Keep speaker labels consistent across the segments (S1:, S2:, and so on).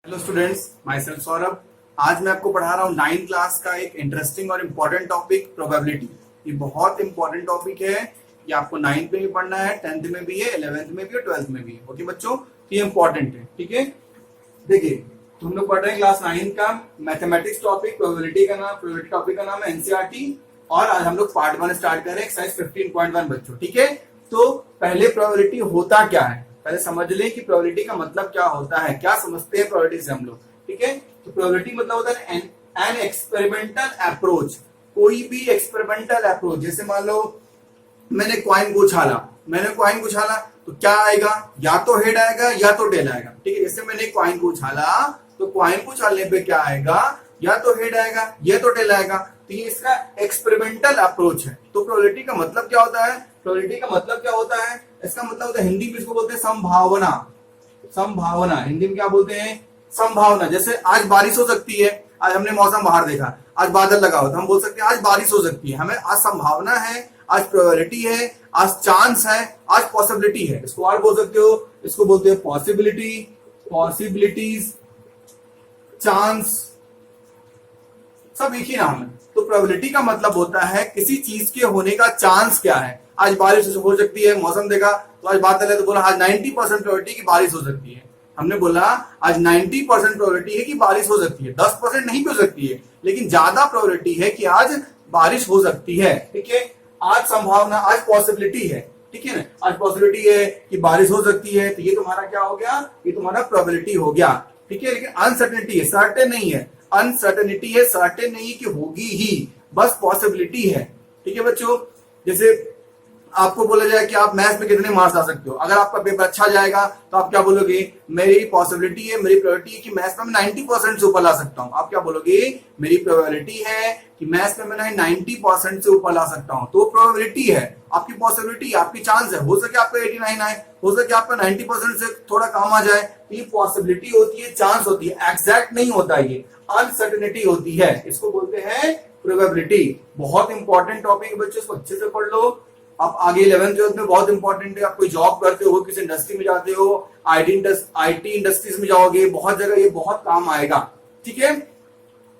S1: Hello students, my self Saurabh. आज मैं आपको पढ़ा रहा हूँ 9th क्लास का एक इंटरेस्टिंग और इम्पोर्टेंट टॉपिक प्रोबेबिलिटी। ये बहुत इंपॉर्टेंट टॉपिक है। ये आपको 9th में भी पढ़ना है, 10th में भी है, 11th में भी और 12th में भी है। ओके बच्चों, तो ये इंपॉर्टेंट है। ठीक है, देखिए तुम लोग पढ़ रहे हैं क्लास 9 का मैथमेटिक्स टॉपिक। प्रोबेबिलिटी टॉपिक का नाम है एनसीईआरटी और आज हम लोग पार्ट 1 स्टार्ट कर रहे हैं, एक्सरसाइज 15.1 बच्चों। ठीक है, तो पहले प्रोबेबिलिटी होता क्या है पहले समझ लें कि प्रोबेबिलिटी का मतलब क्या होता है, क्या समझते हैं प्रोबेबिलिटी से हम लोग। ठीक है, तो प्रोबेबिलिटी मतलब होता है एन एक्सपेरिमेंटल अप्रोच। कोई भी एक्सपेरिमेंटल अप्रोच, जैसे मान लो मैंने कॉइन को उछाला तो क्या आएगा, या तो हेड आएगा या तो टेल आएगा। ठीक है, जैसे मैंने कॉइन को उछाला तो कॉइन को उछालने पे क्या आएगा, या तो हेड आएगा या तो टेल आएगा। तो ये इसका एक्सपेरिमेंटल अप्रोच है। तो प्रोबेबिलिटी का मतलब क्या होता है, इसका मतलब होता है, हिंदी में इसको बोलते हैं संभावना। हिंदी में क्या बोलते हैं, संभावना। जैसे आज बारिश हो सकती है, आज हमने मौसम बाहर देखा, आज बादल लगा हो तो हम बोल सकते हैं आज बारिश हो सकती है। हमें आज संभावना है, आज प्रोबेबिलिटी है, आज चांस है, आज पॉसिबिलिटी है। इसको और बोल सकते हो, इसको बोलते हैं पॉसिबिलिटीज, चांस, सब एक ही नाम है। तो प्रोबेबिलिटी का मतलब होता है किसी चीज के होने का चांस क्या है। आज बारिश हो सकती है, मौसम देखा तो आज बादल है तो बोला आज 90% प्रोबेबिलिटी की बारिश हो सकती है। हमने बोला आज 90% प्रोबेबिलिटी है कि बारिश हो सकती है, 10% नहीं भी हो सकती है, लेकिन ज्यादा प्रोबेबिलिटी है कि आज बारिश हो सकती है। ठीक है, आज संभावना, आज पॉसिबिलिटी है। ठीक है ना, आज पॉसिबिलिटी है कि बारिश हो सकती है, तो ये तुम्हारा क्या हो गया, ये तुम्हारा प्रोबेबिलिटी हो गया। ठीक है, लेकिन अनसर्टेनिटी है, सर्टेन नहीं है। अनसर्टेनिटी है, सर्टेन नहीं कि होगी ही, बस पॉसिबिलिटी है। ठीक है बच्चों, जैसे आपको बोला जाए कि आप मैथ्स में कितने मार्क्स ला सकते हो, अगर आपका पेपर अच्छा जाएगा तो आप क्या बोलोगे, मेरी पॉसिबिलिटी है, मेरी प्रोबेबिलिटी है कि मैथ्स में 90% से ऊपर ला सकता हूं। आप क्या बोलोगे, मेरी प्रोबेबिलिटी है कि मैथ्स में मैं 90% से ऊपर ला सकता हूं। तो प्रोबेबिलिटी है, आपकी पॉसिबिलिटी, आपकी चांस है। हो सके आपका 89 आए, हो सके आपका 90% से थोड़ा कम आ जाए। तो ये पॉसिबिलिटी होती है, चांस होती है, एग्जैक्ट नहीं होता, ये अनसर्टेनिटी होती है। इसको बोलते हैं प्रोबेबिलिटी। बहुत इंपॉर्टेंट टॉपिक है बच्चों, इसको अच्छे से पढ़ लो। आप आगे 11th 12th में बहुत इंपॉर्टेंट है। आप कोई जॉब करते हो, किसी इंडस्ट्री में जाते हो, आईटी इंडस्ट्रीज में जाओगे, बहुत जगह ये बहुत काम आएगा। ठीक है,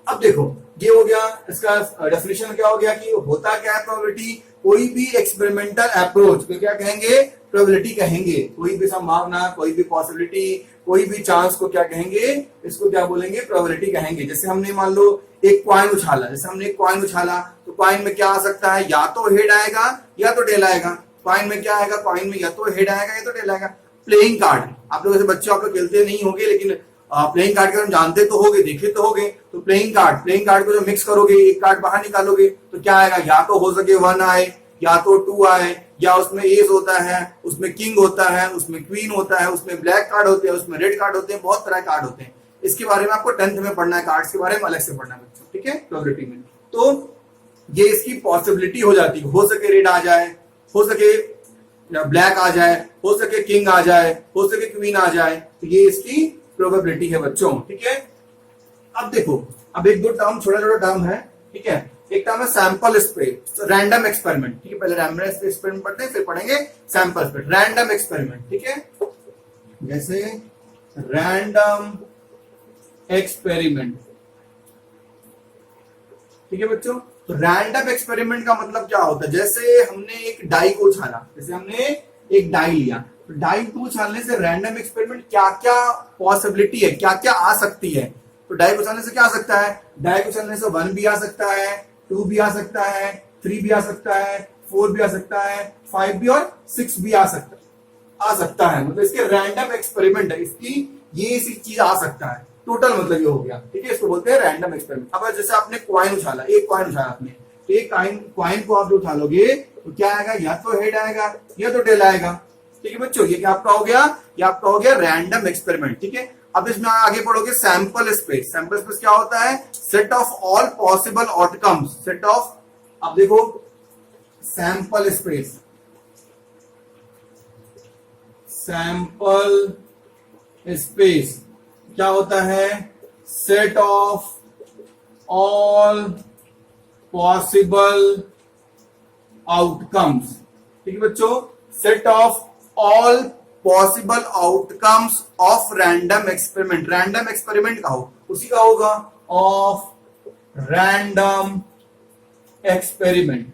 S1: अब देखो ये हो गया, इसका डेफिनेशन क्या हो गया कि होता क्या है प्रोबेबिलिटी। कोई भी एक्सपेरिमेंटल अप्रोच को क्या कहेंगे, प्रोबेबिलिटी कहेंगे। कोई भी संभावना, कोई भी पॉसिबिलिटी, कोई भी चांस को क्या कहेंगे, इसको क्या बोलेंगे, प्रोबेबिलिटी कहेंगे। जैसे हमने मान लो एक कॉइन उछाला, तो कॉइन में क्या आ सकता है, या तो हेड आएगा या तो टेल आएगा। कॉइन में क्या आएगा, कॉइन में या तो हेड आएगा या तो टेल आएगा। प्लेइंग कार्ड, आप लोग ऐसे बच्चे आप लोग खेलते नहीं होंगे, लेकिन प्लेइंग कार्ड के बारे में जानते तो होगे, देखे तो होगे। तो प्लेइंग कार्ड को जब मिक्स करोगे, एक कार्ड बाहर निकालोगे तो क्या आएगा, या तो हो सके 1 आए, या तो 2 आए, या उसमें एस होता है, उसमें किंग होता है, उसमें क्वीन होता है, उसमें ब्लैक कार्ड होते हैं, उसमें रेड कार्ड होते हैं, बहुत तरह के कार्ड होते हैं। इसके बारे में आपको 10th में पढ़ना है, कार्ड्स के बारे में अलग से पढ़ना है बच्चों। ठीक है, प्रोबेबिलिटी में। तो ये इसकी पॉसिबिलिटी हो जाती है, हो सके रेड आ जाए, हो सके ब्लैक आ जाए, हो सके किंग आ जाए, हो सके क्वीन आ जाए। तो ये इसकी प्रोबेबिलिटी है बच्चों। ठीक है, अब देखो, अब एक दो टर्म, छोटा टर्म है। ठीक है, एक टर्म है सैंपल स्पेस, रैंडम एक्सपेरिमेंट। ठीक है, पहले रैंडम एक्सपेरिमेंट पढ़ते हैं, फिर पढ़ेंगे सैंपल स्पेस, रैंडम एक्सपेरिमेंट। ठीक है, जैसे रैंडम एक्सपेरिमेंट। ठीक है बच्चों, तो रैंडम एक्सपेरिमेंट का मतलब क्या होता है, जैसे हमने एक डाई को उछाला, जैसे हमने एक डाई लिया, तो डाई को उछालने से रैंडम एक्सपेरिमेंट क्या क्या पॉसिबिलिटी है, क्या क्या आ सकती है। तो डाई को उछालने से क्या आ सकता है, डाई को उछालने से 1 भी आ सकता है, 2 भी आ सकता है, 3 भी आ सकता है, 4 भी आ सकता है, 5 भी और 6 भी आ सकता है। मतलब इसके रैंडम एक्सपेरिमेंट है, इसकी ये चीज आ सकता है। टोटल मतलब ये हो गया। ठीक है, इसको बोलते हैं रैंडम एक्सपेरिमेंट। अब जैसे आपने कॉइन उछाला, एक कॉइन उछाला आपने, तो एक कॉइन को आप उछालोगे तो क्या आएगा, या तो हेड आएगा या तो टेल आएगा। ठीक है बच्चों, ये क्या आपका हो गया, ये आपका हो गया रैंडम एक्सपेरिमेंट। ठीक है, अब इसमें आगे पढ़ोगे सैंपल स्पेस। सैंपल स्पेस क्या होता है, set of all possible outcomes, set of, अब देखो सैंपल स्पेस, सैंपल स्पेस क्या होता है, set of all possible outcomes. ठीक है बच्चों, set of all possible outcomes of random experiment. Random experiment का हो, उसी का होगा ऑफ रैंडम एक्सपेरिमेंट।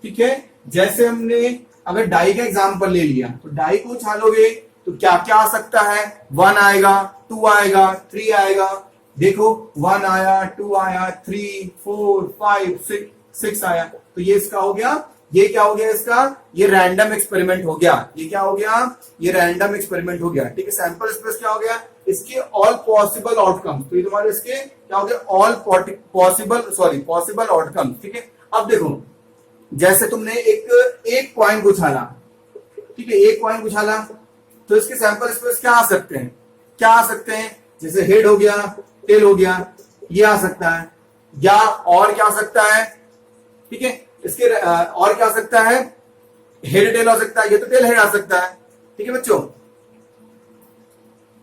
S1: ठीक है, जैसे हमने अगर डाई का एग्जांपल ले लिया तो डाई को उछालोगे तो क्या क्या आ सकता है, 1 आएगा, 2 आएगा, 3 आएगा। देखो 1 आया, 2 आया, 3, 4, 5, 6 आया। तो ये इसका हो गया, ये क्या हो गया इसका, ये रैंडम एक्सपेरिमेंट हो गया। ये क्या हो गया, ये रैंडम एक्सपेरिमेंट हो गया। ठीक है, सैंपल स्पेस क्या हो गया, इसके ऑल पॉसिबल आउटकम। तो ये तुम्हारे इसके क्या हो गया, ऑल पॉसिबल आउटकम। ठीक है, अब देखो जैसे तुमने एक कॉइन को उछाला, ठीक है, एक कॉइन को उछाला तो इसके सैंपल स्पेस क्या आ सकते हैं, क्या आ सकते हैं, जैसे हेड हो गया, टेल हो गया, ये आ सकता है, या और क्या आ सकता है। ठीक है, इसके और क्या आ सकता है, हेड टेल हो सकता है, ये तो टेल हेड आ सकता है। ठीक है बच्चों,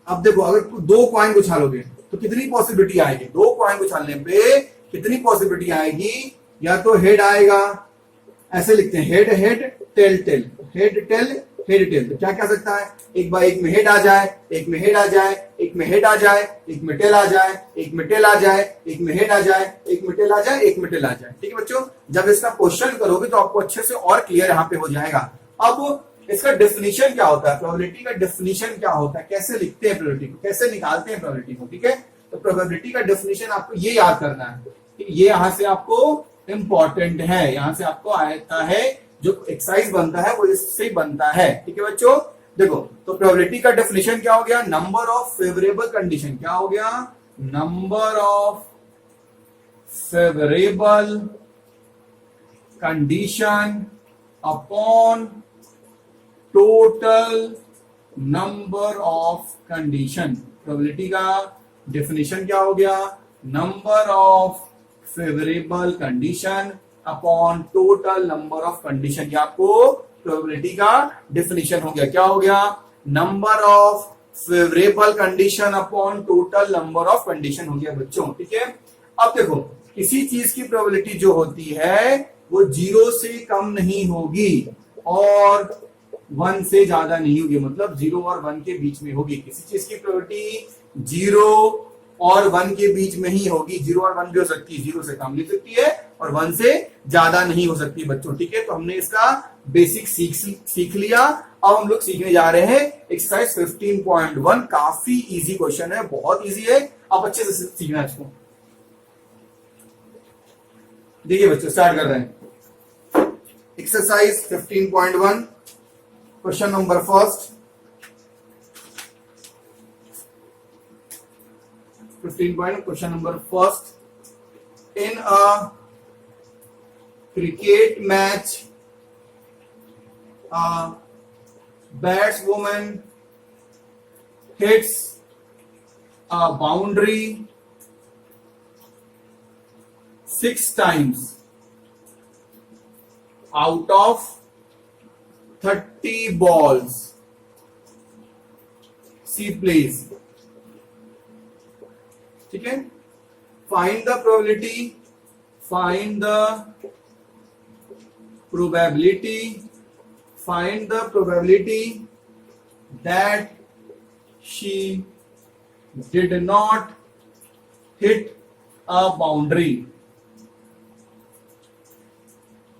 S1: अब देखो अगर 2 कॉइन को उछालोगे तो कितनी पॉसिबिलिटी आएगी, 2 कॉइन को उछालने पे कितनी पॉसिबिलिटी आएगी, या तो हेड आएगा, ऐसे लिखते हैं head head tail tail, head tail head tail. तो क्या क्या सकता है, एक बार एक में हेड आ जाए, एक में हेड आ जाए, एक में हेड आ जाए, एक में टेल आ जाए, एक में टेल आ जाए, एक में हेड आ जाए, एक में टेल आ जाए, एक में टेल आ जाए। ठीक है बच्चों, जब इसका क्वेश्चन करोगे तो आपको अच्छे से और क्लियर यहाँ पे हो जाएगा। अब इसका डेफिनेशन क्या होता है, प्रोबेबिलिटी का डेफिनेशन क्या होता है, कैसे लिखते हैं प्रोबेबिलिटी को, कैसे निकालते हैं प्रोबेबिलिटी को। ठीक है, तो प्रोबेबिलिटी का डेफिनेशन आपको ये याद करना है, ये यहां से आपको इंपॉर्टेंट है, यहां से आपको आता है, जो एक्सरसाइज बनता है वो इससे बनता है। ठीक है बच्चों, देखो तो प्रोबेबिलिटी का डेफिनेशन क्या हो गया, नंबर ऑफ फेवरेबल कंडीशन, क्या हो गया, number of favourable condition upon total number of condition. Probability का डेफिनेशन क्या हो गया, number of favourable condition upon total number of condition. ये आपको प्रोबेबिलिटी का डेफिनेशन हो गया, क्या हो गया, number of favourable condition upon total number of condition हो गया बच्चों। ठीक है, अब देखो किसी चीज की प्रोबेबिलिटी जो होती है वो 0 से कम नहीं होगी और 1 से ज्यादा नहीं होगी, मतलब 0 और 1 के बीच में होगी। किसी चीज की प्रोबेबिलिटी 0 और 1 के बीच में ही होगी, 0 और 1 भी हो सकती है, 0 से कम नहीं सकती है और 1 से ज्यादा नहीं हो सकती बच्चों। ठीक है, तो हमने इसका बेसिक सीख लिया। अब हम लोग सीखने जा रहे हैं एक्सरसाइज 15.1। काफी इजी क्वेश्चन है, बहुत इजी है, आप अच्छे से सीखना है इसको। देखिए बच्चों स्टार्ट कर रहे हैं exercise 15.1, question number first. 15 question number first. In a cricket match, a batswoman hits a boundary 6 times out of 30 balls. She plays. ठीक है, find the probability, find the probability, find the probability that she did not hit a boundary.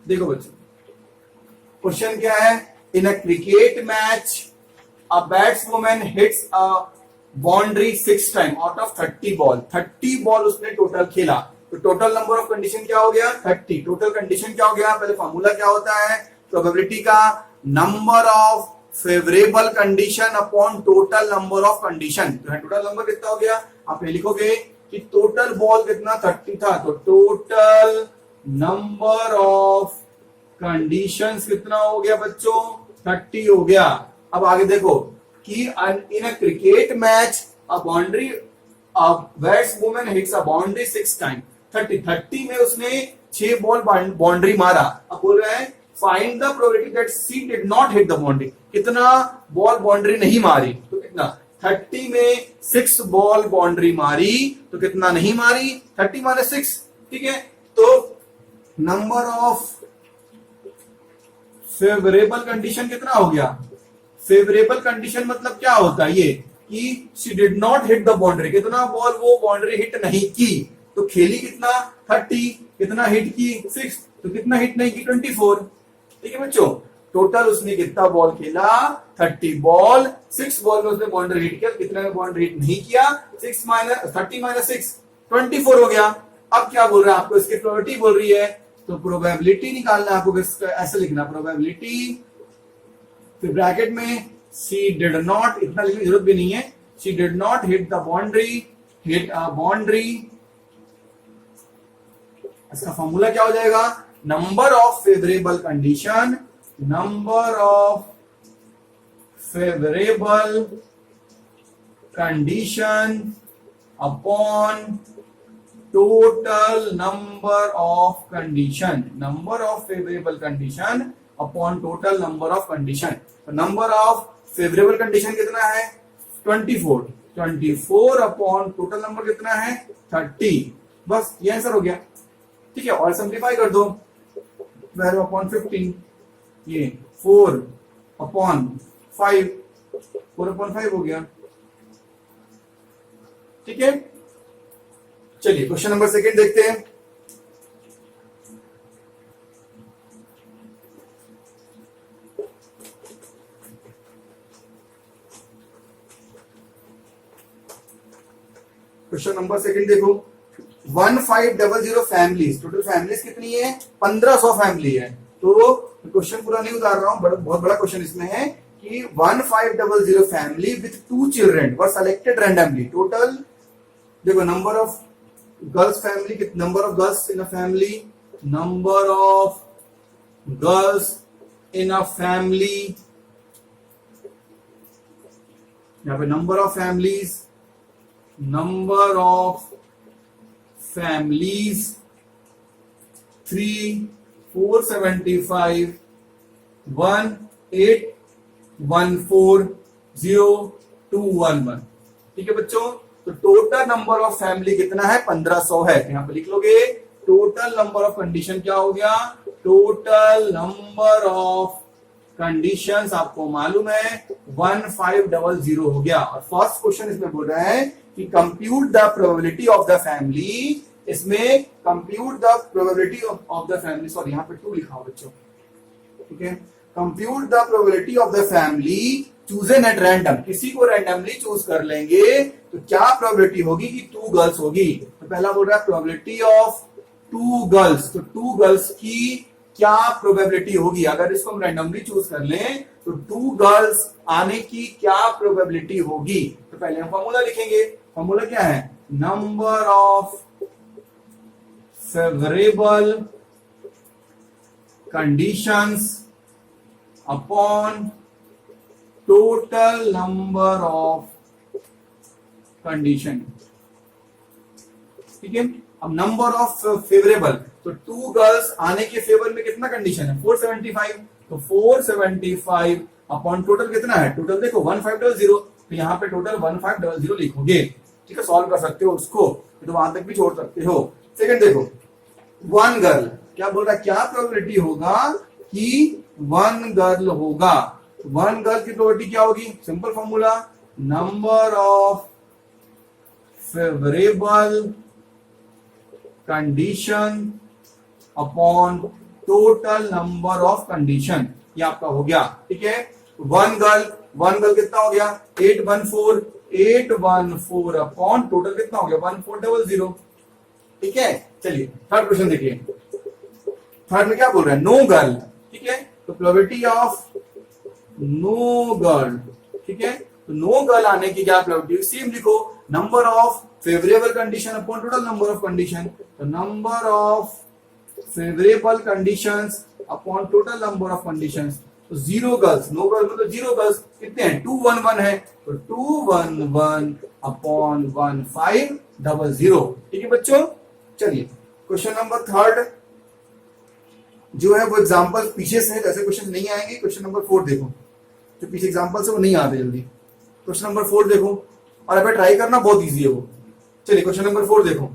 S1: देखो बच्चों question क्या है, in a cricket match a batswoman hits a boundary 6 time out of 30 ball. 30 ball उसने total खेला, तो total number of condition क्या हो गया, 30। टोटल कंडीशन क्या हो गया, पहले फॉर्मूला क्या होता है प्रोबेबिलिटी का, number of favourable condition upon total number of condition. तो टोटल नंबर कितना हो गया, आप ये लिखोगे कि टोटल बॉल कितना 30 था, तो टोटल नंबर ऑफ कंडीशंस कितना हो गया बच्चों, 30 हो गया। अब आगे देखो कि in a cricket match a boundary a batswoman hits a boundary 6 time. 30 में उसने 6 बॉल बाउंड्री मारा। अब बोल रहे हैं find the probability that she did not hit the boundary, कितना बॉल बाउंड्री नहीं मारी, तो कितना 30 में 6 बॉल बाउंड्री मारी तो कितना नहीं मारी, 30 माइनस 6। ठीक है, तो नंबर ऑफ फेवरेबल कंडीशन कितना हो गया, फेवरेबल कंडीशन मतलब क्या होता है ये कि she did not hit the boundary, कितना बॉल वो बाउंड्री हिट नहीं की, तो खेली कितना 30, कितना हिट की 6, तो कितना हिट नहीं की 24। ठीक है बच्चों, टोटल उसने कितना बॉल खेला 30 बॉल, 6 बॉल में उसने बाउंड्री हिट किया, कितने में बाउंड्री हिट नहीं किया 6 माइनस 30 माइनस 6 24 हो गया। अब क्या बोल रहा है आपको, इसकी प्रोबेबिलिटी बोल रही है, तो प्रोबेबिलिटी निकालना है आपको, ऐसे लिखना प्रोबेबिलिटी, फिर ब्रैकेट में शी डिड नॉट, इतना लिखने की जरूरत भी नहीं है, she did not hit the boundary, hit a boundary. इसका फॉर्मूला क्या हो जाएगा, number of favourable condition, number of favourable condition upon total number of condition, number of favourable condition upon total number of condition. Number of favourable condition कितना है 24, 24 upon total number कितना है 30, बस ये आंसर हो गया। ठीक है, और सिंप्लीफाई कर दो, 12 अपॉन 15, ये 4 अपॉन 5, 4 अपॉन 5 हो गया। ठीक है, चलिए क्वेश्चन नंबर सेकंड देखते हैं। क्वेश्चन नंबर सेकंड देखो, 1500 फैमिलीज, टोटल फैमिलीज कितनी है 1500 फैमिली है। तो क्वेश्चन पूरा नहीं उतार रहा हूं, बहुत बड़ा क्वेश्चन इसमें है कि 1500 family with 2 children were selected randomly. Total देखो, number of girls family, number of girls in a family, number of girls in a family, यहां पे number of families, number of families 3, 475, 1, 8, 1, 4, 0, 2, 1, 1। ठीक है बच्चों, तो टोटल नंबर ऑफ फैमिली कितना है 1500 है, यहां पे लिख लोगे। टोटल नंबर ऑफ कंडीशन क्या हो गया, टोटल नंबर ऑफ कंडीशंस आपको मालूम है 1500 हो गया। और फर्स्ट क्वेश्चन इसमें बोल रहा है कि compute the probability of the family, इसमें compute the probability of the family, sorry यहां पे 2 लिखा हो बच्चों। ठीक है, compute the probability of the family chosen at random, किसी को रैंडमली चूज कर लेंगे तो क्या प्रोबेबिलिटी होगी कि 2 गर्ल्स होगी। तो पहला बोल रहा है प्रोबेबिलिटी ऑफ 2 गर्ल्स, तो 2 गर्ल्स की क्या प्रोबेबिलिटी होगी, अगर इसको हम रैंडमली चूज कर लें तो 2 गर्ल्स आने की क्या प्रोबेबिलिटी होगी। तो पहले हम फॉर्मूला लिखेंगे, फॉर्मूला क्या है, number of favourable conditions upon total number of condition. ठीक है, अब नंबर ऑफ फेवरेबल, तो 2 गर्ल्स आने के फेवर में कितना कंडीशन है 475, तो 475 अपॉन टोटल कितना है, टोटल देखो 1500, तो यहाँ पे टोटल 1500 लिखोगे। ठीक है, सॉल्व कर सकते हो उसको, तो वहां तक भी छोड़ सकते हो। सेकंड देखो, 1 गर्ल, क्या बोल रहा है, क्या प्रोबेबिलिटी होगा कि 1 गर्ल होगा। 1 गर्ल की प्रोबेबिलिटी क्या होगी, simple formula, number of favourable condition upon total number of condition, ये आपका हो गया। ठीक है, 1 गर्ल कितना हो गया 814 अपॉन टोटल कितना हो गया 1400। ठीक है, चलिए थर्ड क्वेश्चन देखिए। थर्ड में क्या बोल रहा है, नो गर्ल। ठीक है, तो प्रोबेबिलिटी ऑफ नो गर्ल। ठीक है, तो नो गर्ल आने की क्या प्रोबेबिलिटी, सेम लिखो, number of favourable condition upon total number of condition, तो number of favourable conditions upon total number of conditions. तो 0 गर्ल्स, नो गर्ल मतलब 0 गर्ल्स कितने हैं 211 है, तो 211 अपॉन 1500। ठीक है बच्चों, चलिए क्वेश्चन नंबर थर्ड जो है वो एग्जांपल पीछे से है, ऐसे क्वेश्चन नहीं आएंगे। क्वेश्चन नंबर 4 देखो, जो पीछे एग्जांपल से वो नहीं आते जल्दी। क्वेश्चन नंबर 4 देखो, और अभी ट्राई करना, बहुत इजी है वो। चलिए क्वेश्चन नंबर 4 देखो,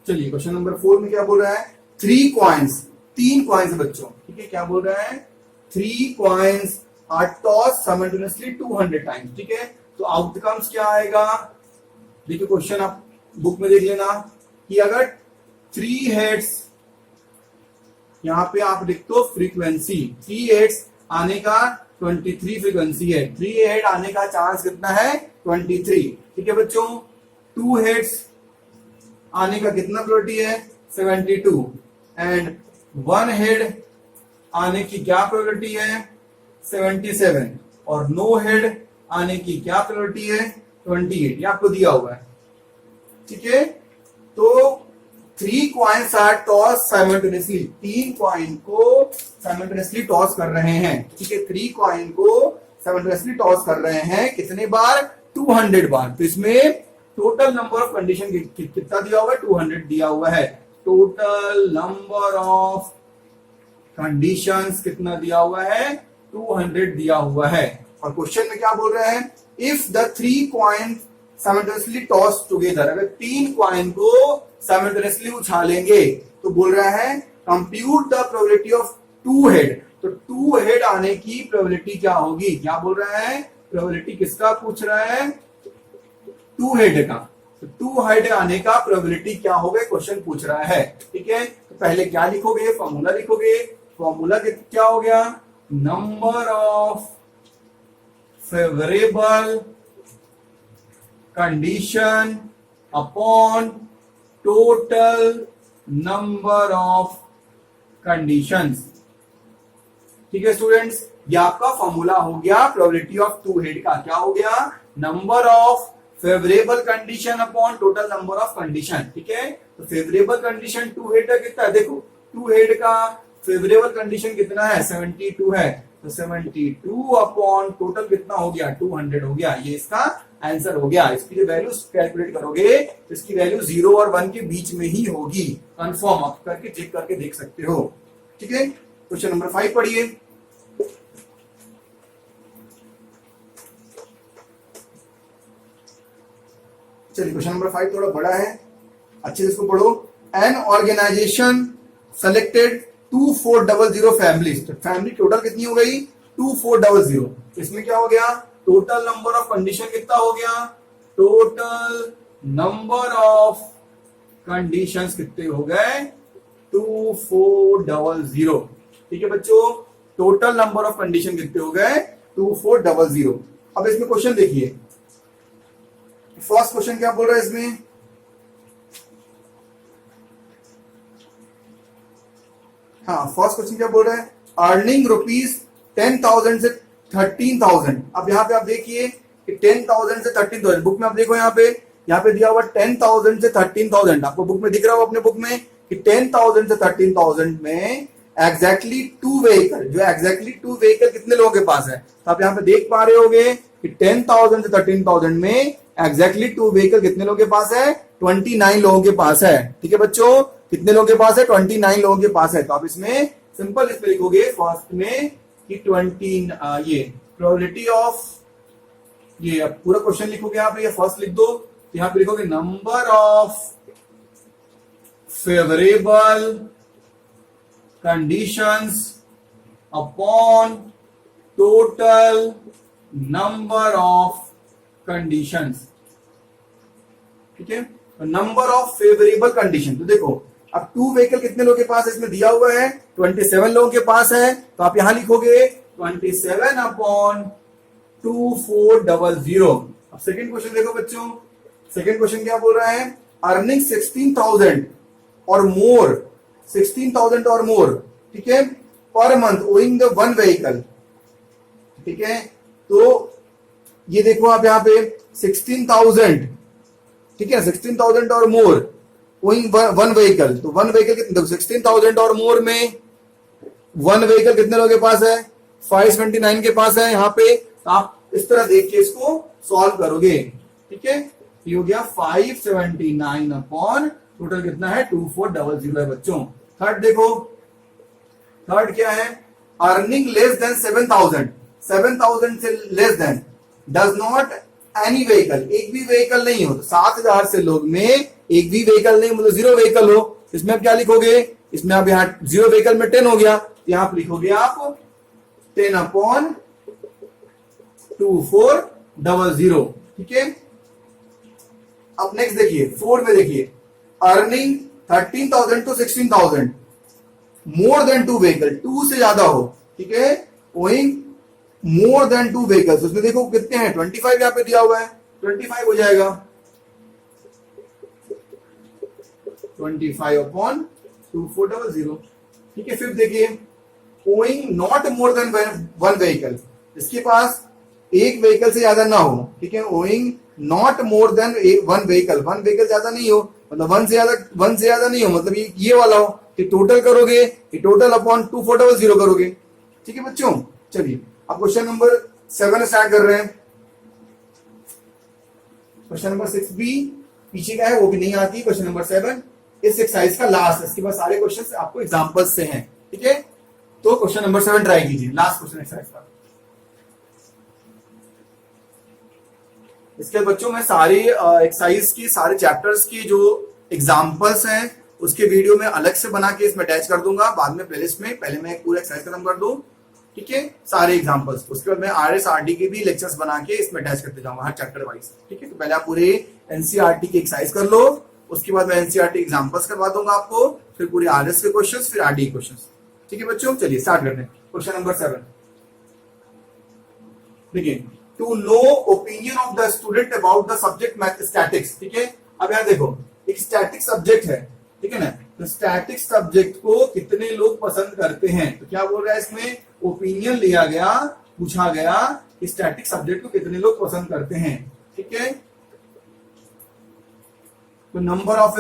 S1: चलिए क्वेश्चन नंबर 4 में क्या बोल रहा है, 3 कॉइन्स, 3 कॉइन्स बच्चों, ठीक है, क्या बोल रहा है, 3 coins are toss simultaneously 200 times, ठीक है। तो आउटकम्स क्या आएगा, देखिए क्वेश्चन आप बुक में देख लेना कि अगर 3 हेड्स, यहां पे आप लिख दो फ्रीक्वेंसी, 3 हेड्स आने का 23 फ्रीक्वेंसी है, 3 हेड आने का चांस कितना है, 23, ठीक है बच्चों। 2 हेड्स आने का कितना प्रोबेबिलिटी है, 72, एंड 1 हेड आने की क्या प्रोबेबिलिटी है, 77, और 9 हेड आने की क्या प्रोबेबिलिटी है, 28, ये आपको दिया हुआ है, ठीक है। तो 3 coins are toss simultaneously, 3 coin को साइमल्टेनियसली टॉस कर रहे हैं, ठीक है, 3 कॉइन को साइमल्टेनियसली टॉस कर रहे हैं, कितने बार, 200 बार। तो इसमें टोटल नंबर ऑफ कंडीशन कितना दिया हुआ है, 200 दिया हुआ है, टोटल नंबर ऑफ कंडीशंस कितना दिया हुआ है, 200 दिया हुआ है। और क्वेश्चन में क्या बोल रहे हैं, if the 3 coin simultaneously toss together, अगर 3 कॉइन को साइमल्टेनियसली उछालेंगे तो बोल रहा है compute the probability of 2 head. तो 2 हेड आने की प्रोबेबिलिटी क्या होगी, क्या बोल रहा है, प्रोबेबिलिटी किसका पूछ रहा है, 2 हेड का। तो 2 हेड आने का प्रोबेबिलिटी क्या होगा, क्वेश्चन पूछ रहा है, ठीक है। तो पहले क्या लिखोगे, फॉर्मूला लिखोगे, फॉर्मूला क्या हो गया, number of favourable condition upon total number of conditions, ठीक है स्टूडेंट्स। ये आपका फॉर्मूला हो गया प्रोबेबिलिटी ऑफ 2 हेड का, क्या हो गया, number of favourable condition upon total number of condition, ठीक है। तो फेवरेबल कंडीशन 2 हेड का कितना है, देखो 2 हेड का फेवरेबल कंडीशन कितना है, 72 है, तो 72 अपॉन टोटल कितना हो गया, 200 हो गया, ये इसका आंसर हो गया। इसकी जो वैल्यू कैलकुलेट करोगे तो इसकी वैल्यू 0 और 1 के बीच में ही होगी, कंफर्म आप करके चेक करके देख सकते हो, ठीक है। क्वेश्चन नंबर 5 पढ़िए। चलिए क्वेश्चन नंबर 5 थोड़ा बड़ा है, अच्छे से इसको पढ़ो। एन ऑर्गेनाइजेशन सेलेक्टेड 2400 फैमिलीज, तो फैमिली टोटल कितनी हो गई, 2400। इसमें क्या हो गया, टोटल नंबर ऑफ कंडीशन कितना हो गया, टोटल नंबर ऑफ कंडीशंस कितने हो गए, 2400, ठीक है बच्चों। टोटल नंबर ऑफ कंडीशन कितने हो गए, 2400। अब इसमें क्वेश्चन देखिए, फर्स्ट क्वेश्चन क्या बोल रहा है इसमें, हाँ फर्स्ट क्वेश्चन क्या बोल रहा है, अर्निंग रुपीज 10,000 से 13,000। अब यहाँ पे आप देखिए कि 10,000 से 13,000, बुक में आप देखो यहाँ पे दिया हुआ 10,000 से 13,000, आपको बुक में दिख रहा हो अपने बुक में कि 10,000 से 13,000 में एग्जैक्टली 2 व्हीकल, जो एग्जैक्टली 2 व्हीकल कितने लोगों के पास है, तो आप यहाँ पे देख पा रहे होगे कि 10,000 से 13,000 में एग्जैक्टली 2 व्हीकल कितने लोगों के पास है, 29 लोगों के पास है, ठीक है बच्चों। कितने लोगों के पास है, 29 लोगों के पास है। तो आप इसमें सिंपल इस पे लिखोगे फर्स्ट में कि 20, ये प्रोबेबिलिटी ऑफ, ये अब पूरा क्वेश्चन लिखोगे यहाँ पे, ये फर्स्ट लिख दो, तो यहाँ पे लिखोगे number of favourable conditions upon total number of conditions, ठीक है। नंबर ऑफ फेवरेबल कंडीशन, तो देखो अब 2 व्हीकल कितने लोगों के पास इसमें दिया हुआ है, 27 लोगों के पास है, तो आप यहां लिखोगे 27 अपॉन 2400। अब सेकंड क्वेश्चन देखो बच्चों, सेकंड क्वेश्चन क्या बोल रहा है, अर्निंग 16,000 और मोर, 16,000 और मोर, ठीक है, per month owing the 1 vehicle, ठीक है। तो ये देखो आप यहाँ पे 16,000, ठीक है, 16,000 और मोर ओइंग 1 व्हीकल, तो 1 व्हीकल कितने, 16,000 और मोर में 1 व्हीकल कितने लोगों के पास है, 529 के पास है यहाँ पे। तो आप इस तरह देख के इसको सॉल्व करोगे, ठीक है। ये हो गया 579 अपॉन टोटल कितना है, 2400 है बच्चों। थर्ड देखो, थर्ड क्या है, अर्निंग लेस देन 7,000, 7,000 से less than, does not any vehicle, एक भी व्हीकल नहीं हो, तो 7000 से लोग में एक भी व्हीकल नहीं, मतलब 0 व्हीकल हो, इसमें आप क्या लिखोगे, इसमें आप यहाँ 0 व्हीकल में 10 हो गया, यहां पर लिखोगे आप 10/2400, ठीक है। अब नेक्स्ट देखिए 4 में, देखिए earning 13,000 to 16,000, more than 2 vehicle, 2 से ज्यादा हो, ठीक है, ओइंग मोर देन 2 व्हीकल्स, उसमें देखो कितने हैं, 25 यहां पे दिया हुआ है, 25 हो जाएगा, 25/2400, ठीक है। फिर देखिए owing not more than 1 vehicle, इसके पास एक व्हीकल से ज्यादा ना हो, ठीक है, owing not more than 1 vehicle, 1 vehicle ज्यादा नहीं हो, मतलब 1 से ज्यादा नहीं हो, मतलब ये वाला हो, कि टोटल करोगे, कि टोटल अपॉन 2400 करोगे, ठीक है बच्चों। चलिए अब क्वेश्चन नंबर 7 स्टार्ट कर रहे हैं। क्वेश्चन नंबर 6 भी पीछे का है, वो भी नहीं आती। क्वेश्चन नंबर 7 इस एक्सरसाइज का लास्ट, इसके बाद सारे क्वेश्चन आपको एग्जाम्पल्स से हैं, ठीक है। तो क्वेश्चन नंबर 7 ट्राई कीजिए, लास्ट क्वेश्चन एक्सरसाइज का। इसके बच्चों में सारी एक्सरसाइज की, सारे चैप्टर्स की जो एग्जाम्पल्स हैं उसके वीडियो में अलग से बना के इसमें अटैच कर दूंगा बाद में प्लेलिस्ट में, पहले मैं पूरा एक्सरसाइज खत्म कर दूं, ठीक है, सारे एग्जाम्पल्स। उसके बाद मैं RSRT के भी लेक्चर्स बना के इसमें अटैच करते जाऊंगा हर चैप्टर वाइज, ठीक है। तो पहले आप पूरे NCERT की एक्सरसाइज कर लो, उसके बाद मैं NCERT एग्जाम्पल्स करवा दूंगा आपको, फिर पूरे RS के क्वेश्चन, फिर RD क्वेश्चन, ठीक है बच्चों। चलिए स्टार्ट करते हैं। क्वेश्चन नंबर 7 देखिए, to know opinion of the student about the subject mathematics, ठीक है। अब यहाँ देखो एक स्टैटिक सब्जेक्ट है, ठीक है ना, तो स्टैटिक सब्जेक्ट को कितने लोग पसंद करते हैं, तो क्या बोल रहा है इसमें, ओपिनियन लिया गया, पूछा गया कि स्टैटिक सब्जेक्ट को कितने लोग पसंद करते हैं, ठीक है। तो नंबर ऑफ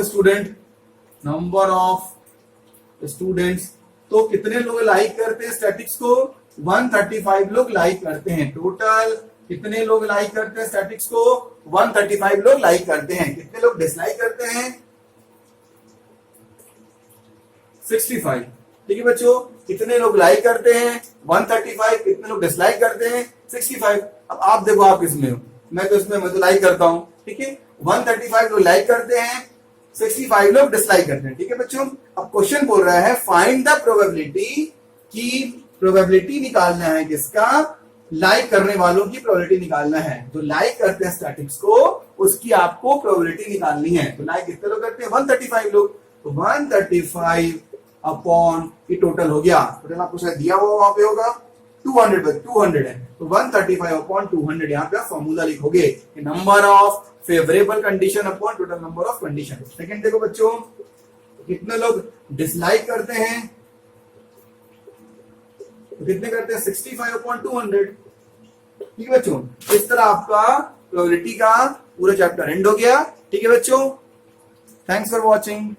S1: स्टूडेंट्स, तो कितने लोग लाइक करते हैं स्टैटिक्स को, 135 लोग लाइक करते हैं। टोटल कितने लोग लाइक करते हैं स्टैटिक्स को, 135 लोग लाइक करते हैं। कितने लोग डिसलाइक करते हैं, 65, ठीक है बच्चों। कितने लोग लाइक करते हैं, 135, कितने लोग डिसलाइक करते हैं, 65। अब आप देखो आप किसमें हो, मैं तो लाइक करता हूं, ठीक है। 135 लोग लाइक करते हैं, 65 लोग डिसलाइक करते हैं, ठीक है बच्चों। अब क्वेश्चन बोल रहा है फाइंड द प्रोबेबिलिटी, की प्रोबेबिलिटी निकालना है, किसका, लाइक करने वालों की प्रोबेबिलिटी निकालना है। जो लाइक करते हैं स्टैटिक्स को उसकी आपको प्रोबेबिलिटी निकालनी है। तो लाइक कितने लोग करते हैं, 135 लोग, तो 135 अपॉन ये टोटल हो गया, टोटल आपको शायद दिया हुआ वहां पे होगा 200 है, तो 135 अपॉन 200 यहाँ पे आप फॉर्मूला लिखोगे, number of favourable condition upon total number of condition. Second देखो बच्चों, कितने लोग डिसलाइक करते हैं, तो कितने करते हैं, 65 अपॉन 200, ठीक है बच्चों। इस तरह आपका प्रोबेबिलिटी का पूरा चैप्टर एंड हो गया, ठीक है बच्चों। Thanks for watching.